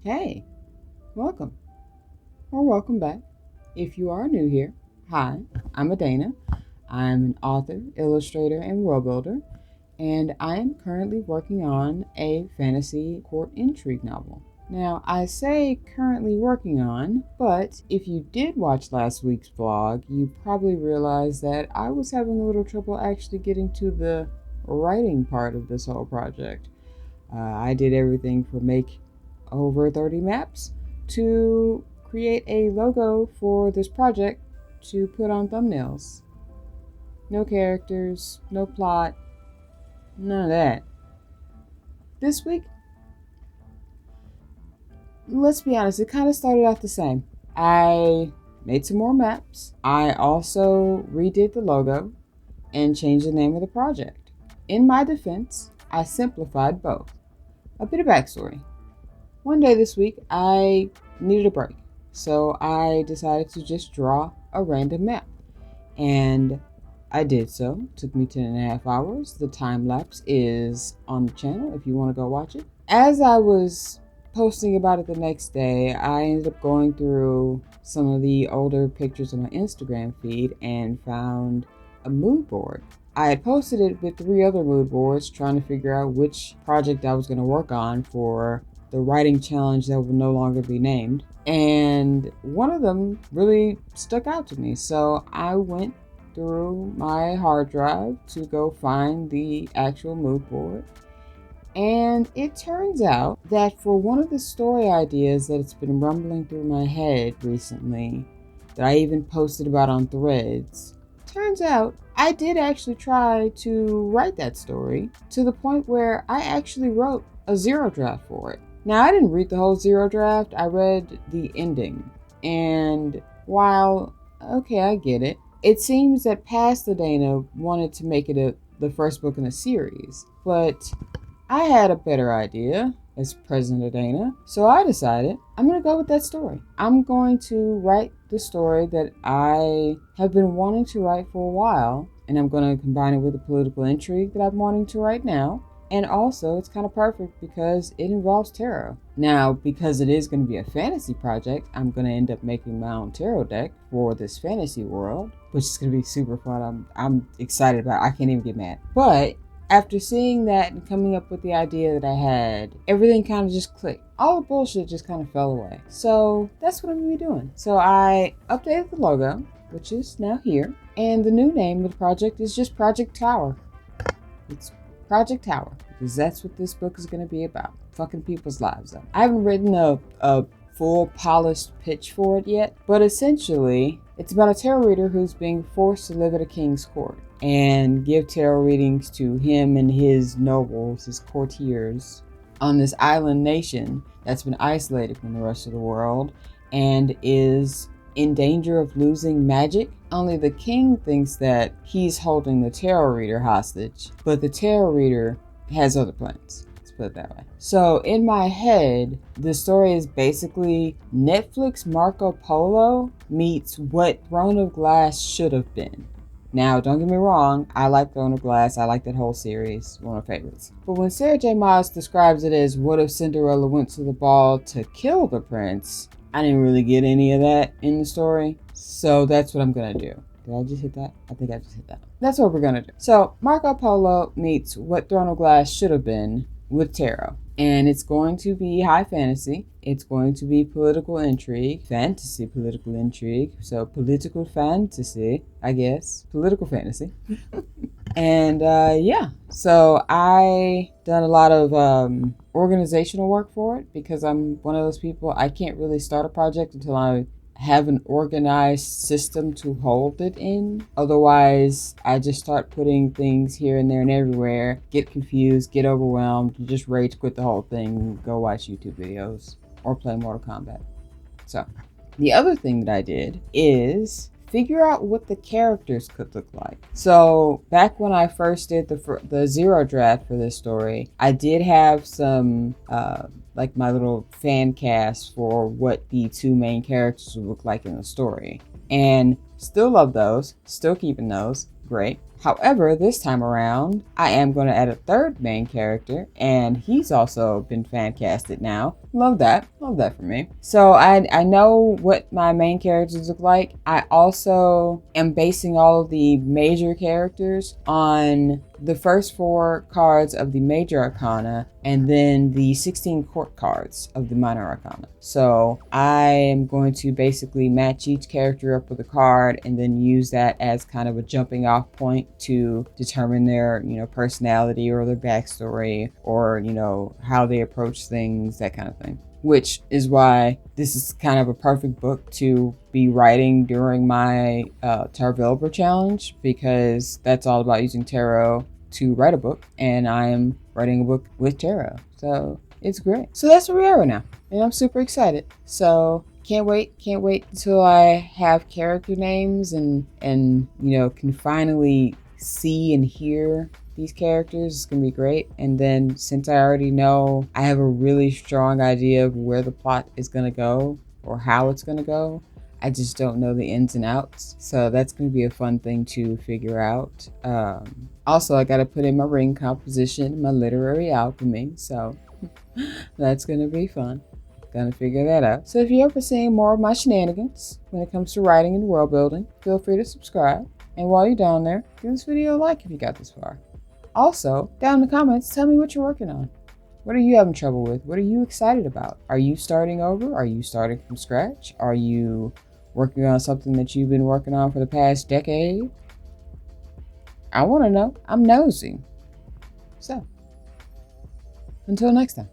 Hey, welcome or welcome back. If you are new here, hi, I'm Adana. I'm an author, illustrator, and world builder, and I am currently working on a fantasy court intrigue novel. Now, I say currently working on, but if you did watch last week's vlog, you probably realized that I was having a little trouble actually getting to the writing part of this whole project. I did everything from make over 30 maps to create a logo for this project to put on thumbnails. No characters, no plot, none of that. This week, let's be honest, it kind of started out the same. I made some more maps. I also redid the logo and changed the name of the project. In my defense, I simplified both. A bit of backstory. One day this week, I needed a break, so I decided to just draw a random map. And I did so. It took me 10.5 hours. The time lapse is on the channel if you want to go watch it. As I was posting about it the next day, I ended up going through some of the older pictures on my Instagram feed and found a mood board. I had posted it with 3 other mood boards trying to figure out which project I was going to work on for the writing challenge that will no longer be named. And one of them really stuck out to me. So I went through my hard drive to go find the actual mood board. And it turns out that for one of the story ideas that it's been rumbling through my head recently, that I even posted about on Threads, turns out I did actually try to write that story to the point where I actually wrote a zero draft for it. Now, I didn't read the whole zero draft, I read the ending. And while, okay, I get it, it seems that past Adana wanted to make it the first book in a series, but I had a better idea as President Adana, so I decided I'm going to go with that story. I'm going to write the story that I have been wanting to write for a while, and I'm going to combine it with the political intrigue that I'm wanting to write now. And also, it's kind of perfect because it involves tarot. Now, because it is going to be a fantasy project, I'm going to end up making my own tarot deck for this fantasy world, which is going to be super fun. I'm excited about it. I can't even get mad. But after seeing that and coming up with the idea that I had, everything kind of just clicked. All the bullshit just kind of fell away. So that's what I'm going to be doing. So I updated the logo, which is now here. And the new name of the project is just Project Tower. It's Project Tower, because that's what this book is going to be about. Fucking people's lives up. I haven't written a full polished pitch for it yet, but essentially, it's about a tarot reader who's being forced to live at a king's court and give tarot readings to him and his nobles, his courtiers, on this island nation that's been isolated from the rest of the world and is in danger of losing magic. Only the king thinks that he's holding the tarot reader hostage, but the tarot reader has other plans. Let's put it that way. So in my head, the story is basically Netflix Marco Polo meets what Throne of Glass should have been. Now, don't get me wrong, I like Throne of Glass. I like that whole series, one of my favorites. But when Sarah J. Maas describes it as what if Cinderella went to the ball to kill the prince, I didn't really get any of that in the story. So that's what I'm going to do. Did I just hit that? I think I just hit that. That's what we're going to do. So Marco Polo meets what Throne of Glass should have been with tarot. And it's going to be high fantasy. It's going to be political intrigue, fantasy political intrigue. So political fantasy, I guess. Political fantasy. And yeah, so I done a lot of organizational work for it because I'm one of those people, I can't really start a project until I have an organized system to hold it in. Otherwise, I just start putting things here and there and everywhere, get confused, get overwhelmed, just rage quit the whole thing, go watch YouTube videos or play Mortal Kombat. So the other thing that I did is figure out what the characters could look like. So back when I first did the zero draft for this story, I did have some like my little fan cast for what the 2 main characters would look like in the story. And still love those, still keeping those, great. However, this time around, I am going to add a 3rd main character, and he's also been fan casted now. Love that. Love that for me. So I know what my main characters look like. I also am basing all of the major characters on the first 4 cards of the major arcana and then the 16 court cards of the minor arcana. So I am going to basically match each character up with a card and then use that as kind of a jumping off point to determine their, personality or their backstory or, how they approach things, that kind of thing. Which is why this is kind of a perfect book to be writing during my Tarot Developer Challenge, because that's all about using tarot to write a book, and I am writing a book with tarot. So it's great. So that's where we are right now, and I'm super excited. So can't wait until I have character names and can finally see and hear these characters. It's gonna be great. And then since I already know, I have a really strong idea of where the plot is gonna go or how it's gonna go, I just don't know the ins and outs. So that's gonna be a fun thing to figure out. Also, I gotta put in my ring composition, my literary alchemy. So that's gonna be fun. Gonna figure that out. So if you're ever seeing more of my shenanigans when it comes to writing and world building, feel free to subscribe. And while you're down there, give this video a like if you got this far. Also, down in the comments, tell me what you're working on. What are you having trouble with? What are you excited about? Are you starting over? Are you starting from scratch? Are you working on something that you've been working on for the past decade? I want to know. I'm nosy. So, until next time.